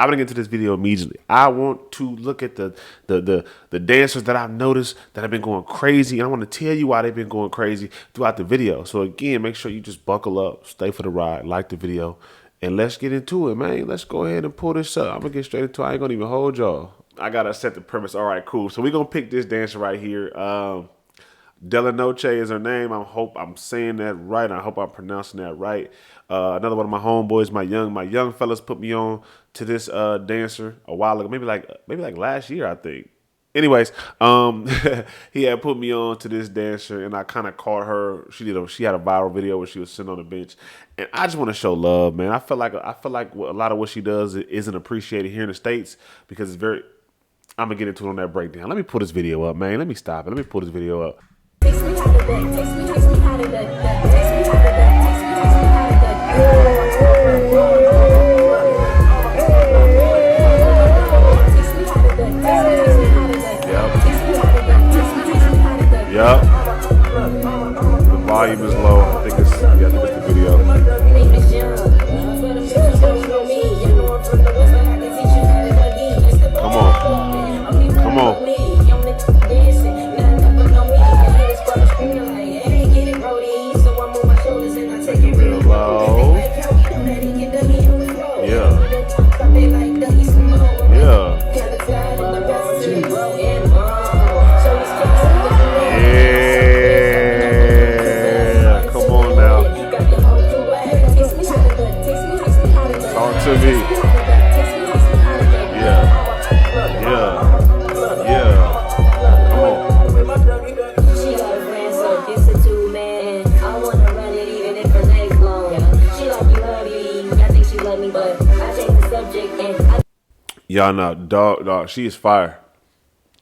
I'm gonna get to this video immediately. I want to look at the dancers that I've noticed that have been going crazy, and I want to tell you why they've been going crazy throughout the video. So again, make sure you just buckle up, stay for the ride, like the video, and let's get into it, man. Let's go ahead and pull this up. I'm gonna get straight into it. I ain't gonna even hold y'all. I gotta set the premise. All right, cool. So we're gonna pick this dancer right here. Delanotche is her name. I hope I'm saying that right. I hope I'm pronouncing that right. Another one of my homeboys, my young fellas, put me on to this dancer a while ago, maybe like last year, I think. Anyways, he had put me on to this dancer, and I kind of caught her. She had a viral video where she was sitting on the bench, and I just want to show love, man. I feel like a lot of what she does isn't appreciated here in the States because it's very. I'm gonna get into it on that breakdown. Let me pull this video up, man. Let me stop it. Let me pull this video up. Takes me how to that, takes me how to that, takes me how to that, takes me how to that. Yep. The volume is low. I think it's the video. Come on. Come on. Y'all know, dog, she is fire.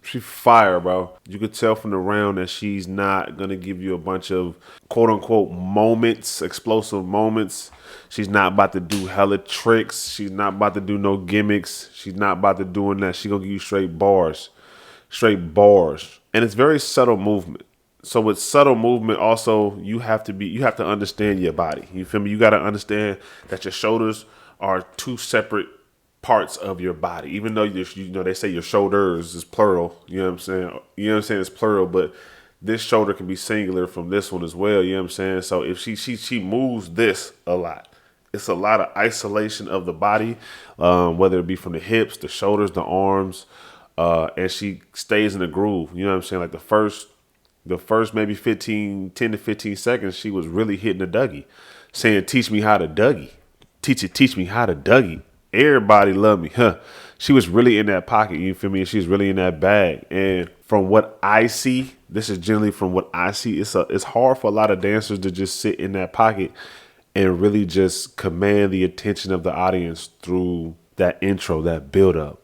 She's fire, bro. You could tell from the round that she's not going to give you a bunch of quote-unquote moments, explosive moments. She's not about to do hella tricks. She's not about to do no gimmicks. She's not about to doing that. She's going to give you straight bars. Straight bars. And it's very subtle movement. So with subtle movement, also, you have to understand your body. You feel me? You got to understand that your shoulders are two separate parts of your body, even though they say your shoulders is plural. You know what I'm saying? You know what I'm saying? It's plural, but this shoulder can be singular from this one as well. You know what I'm saying? So if she moves this a lot, it's a lot of isolation of the body, whether it be from the hips, the shoulders, the arms, and she stays in the groove. You know what I'm saying? Like the first maybe 10 to 15 seconds, she was really hitting the Dougie, saying, "Teach me how to Dougie. Teach me how to Dougie." Everybody loved me, huh? She was really in that pocket, you feel me? And she's really in that bag. And from what I see, this is generally from what I see, it's hard for a lot of dancers to just sit in that pocket and really just command the attention of the audience through that intro, that build up.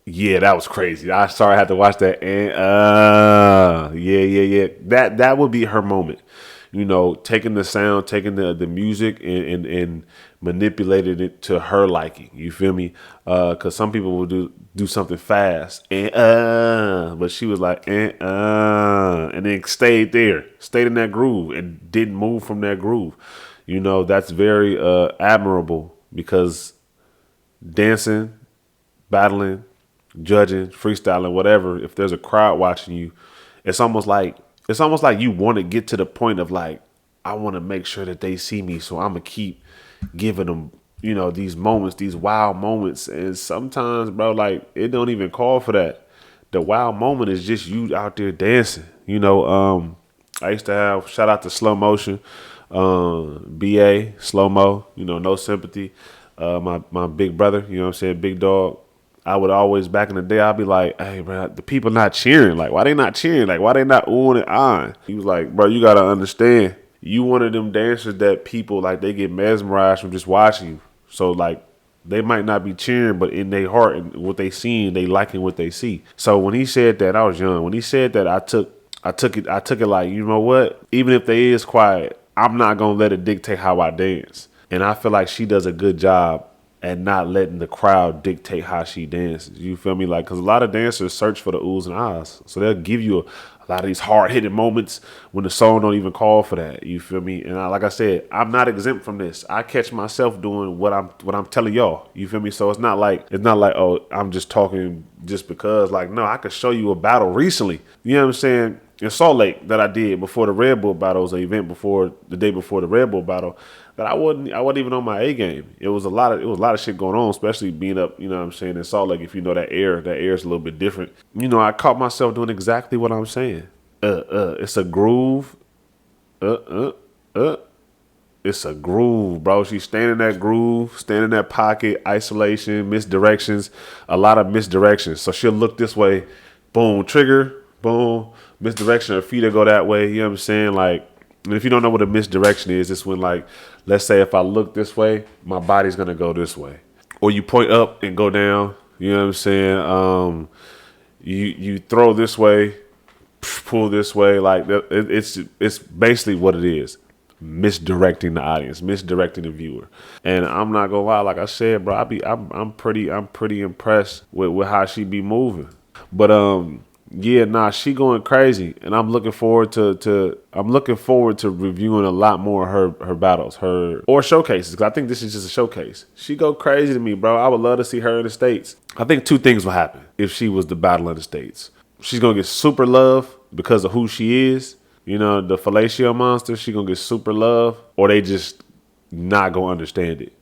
Yeah, that was crazy. I had to watch that. And yeah. That would be her moment. You know, taking the sound, taking the music and manipulating it to her liking. You feel me? Because some people will do something fast but she was like and then stayed in that groove and didn't move from that groove. You know, that's very admirable because dancing, battling, judging, freestyling, whatever. If there's a crowd watching you, it's almost like you want to get to the point of like, I want to make sure that they see me. So I'm going to keep giving them, you know, these moments, these wild moments. And sometimes, bro, like it don't even call for that. The wild moment is just you out there dancing. You know, I used to have, shout out to Slow Motion, BA, Slow Mo, you know, No Sympathy. My big brother, you know what I'm saying, big dog. I would always, back in the day, I'd be like, "Hey, bro, the people not cheering. Like, why they not cheering? Like, why they not oohing and ahhing?" He was like, "Bro, you got to understand. You one of them dancers that people, like, they get mesmerized from just watching you. So, like, they might not be cheering, but in their heart and what they seeing, they liking what they see." So when he said that, I was young. When he said that, I took it like, you know what? Even if they is quiet, I'm not going to let it dictate how I dance. And I feel like she does a good job and not letting the crowd dictate how she dances. You feel me? Like, because a lot of dancers search for the oohs and ahs. So they'll give you a A lot of these hard hitting moments when the song don't even call for that. You feel me? And like I said, I'm not exempt from this. I catch myself doing what I'm telling y'all. You feel me? So it's not like oh, I'm just talking just because. Like, no, I could show you a battle recently. You know what I'm saying? In Salt Lake that I did before the Red Bull battle. It was an event before the day before the Red Bull battle that I wasn't even on my A game. It was a lot of shit going on, especially being up, you know what I'm saying, in Salt Lake. If you know that air is a little bit different. You know, I caught myself doing exactly what I'm saying. It's a groove. It's a groove, bro. She's staying in that groove, staying in that pocket, isolation, misdirections, a lot of misdirections. So she'll look this way, boom, trigger, boom, misdirection. Her feet will go that way. You know what I'm saying? Like, and if you don't know what a misdirection is, it's when, like, let's say if I look this way, my body's gonna go this way, or you point up and go down. You know what I'm saying? You throw this way, pull this way. Like, it's basically what it is. Misdirecting the audience, misdirecting the viewer. And I'm not gonna lie, like I said, bro, I'm pretty impressed with how she be moving. But yeah, nah, she going crazy, and I'm looking forward to reviewing a lot more of her battles, or showcases, because I think this is just a showcase. She go crazy to me, bro. I would love to see her in the States. I think two things will happen if she was to battle in the States. She's gonna get super love because of who she is. You know, the fellatio monster, she gonna get super love, or they just not gonna understand it.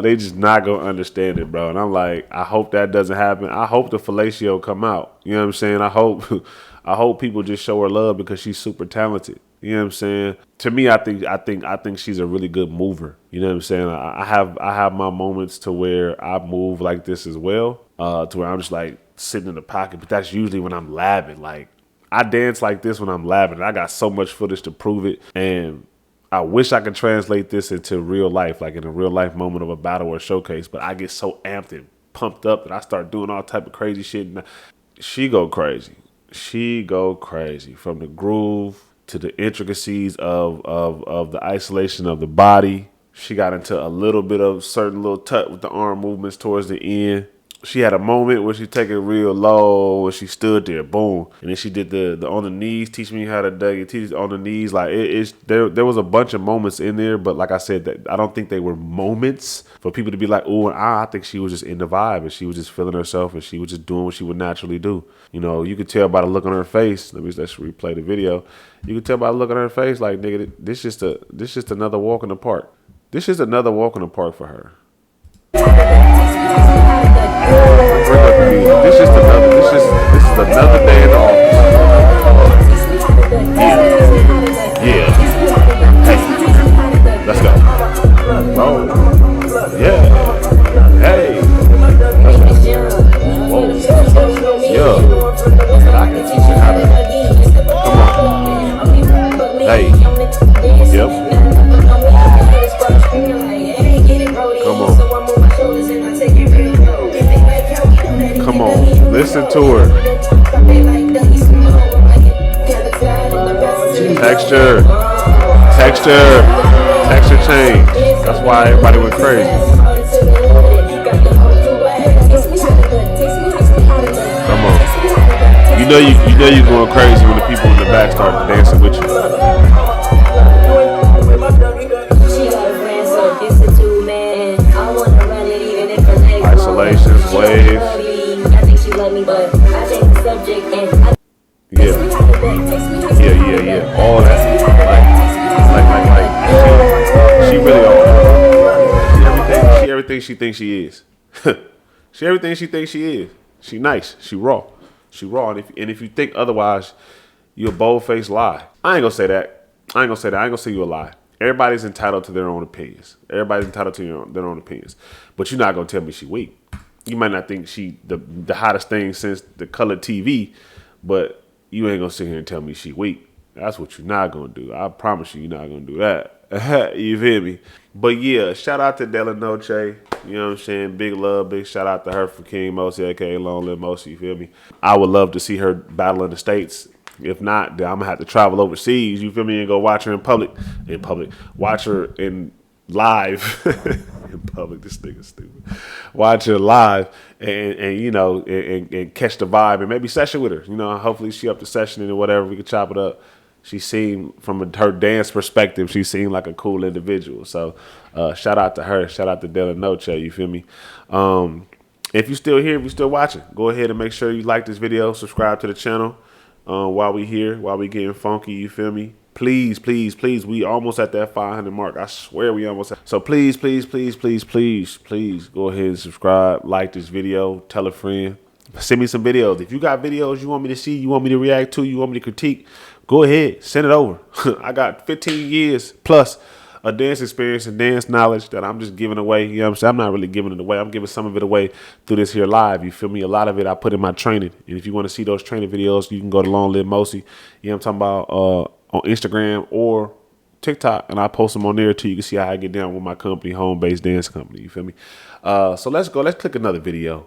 They just not gonna understand it, bro. And I'm like, I hope that doesn't happen. I hope the fellatio come out. You know what I'm saying? I hope people just show her love because she's super talented. You know what I'm saying? To me, I think she's a really good mover. You know what I'm saying? I have my moments to where I move like this as well, to where I'm just like sitting in the pocket. But that's usually when I'm labbing. Like, I dance like this when I'm labbing. I got so much footage to prove it, and I wish I could translate this into real life, like in a real life moment of a battle or showcase, but I get so amped and pumped up that I start doing all type of crazy shit. And she go crazy. She go crazy from the groove to the intricacies of the isolation of the body. She got into a little bit of certain little tut with the arm movements towards the end. She had a moment where she take it real low and she stood there, boom. And then she did the on the knees, teach me how to teach on the knees. Like, there was a bunch of moments in there, but like I said, that I don't think they were moments for people to be like, ooh and ah. I think she was just in the vibe and she was just feeling herself and she was just doing what she would naturally do. You know, you could tell by the look on her face. Let's replay the video. You could tell by the look on her face, like, nigga, this just another walk in the park. This is another walk in the park for her. This is another day in the office. Yeah. Hey, let's go. Oh, yeah. Hey, let's go. Whoa. Yeah. I can teach you how to. Come on. Hey. Yep. Come on. Come on, listen to her. Texture change. That's why everybody went crazy. Come on. You know you're going crazy when the people in the back start dancing with you. Isolations, wave. Yeah. All that. Like she really all that. She everything she thinks she is. She everything she thinks she is. She nice. She raw. And if you think otherwise, you're a bold-faced lie. I ain't gonna say that. I ain't gonna say you a lie. Everybody's entitled to their own opinions. Everybody's entitled to their own opinions. But you're not gonna tell me she weak. You might not think she the hottest thing since the color TV, but you ain't gonna sit here and tell me she weak. That's what you're not gonna do. I promise you're not gonna do that. You feel me? But yeah, shout out to Delanotche. You know what I'm saying? Big love, big shout out to her for King Mosi, aka Long Live Mosi. You feel me? I would love to see her battle in the States. If not, then I'm gonna have to travel overseas. You feel me? And go watch her in public. Watch her in live. in public. This nigga stupid. Watch her live and you know and catch the vibe and maybe session with her. You know, hopefully she up to sessioning or whatever. We can chop it up. She seemed from her dance perspective, she seemed like a cool individual. So shout out to her. Shout out to Delanotche. You feel me? If you still here, if you still watching, go ahead and make sure you like this video, subscribe to the channel. While we here, while we getting funky, you feel me? Please, please, please, we almost at that 500 mark. I swear we almost at. So please, please, please, please, please, please go ahead and subscribe, like this video, tell a friend. Send me some videos. If you got videos you want me to see, you want me to react to, you want me to critique, go ahead, send it over. I got 15 years plus of dance experience and dance knowledge that I'm just giving away. You know what I'm saying? I'm not really giving it away. I'm giving some of it away through this here live. You feel me? A lot of it I put in my training. And if you want to see those training videos, you can go to Long Live Mosi. You know what I'm talking about? On Instagram or TikTok. And I post them on there too. You can see how I get down with my company, Home Based Dance Company. You feel me? So let's go. Let's click another video.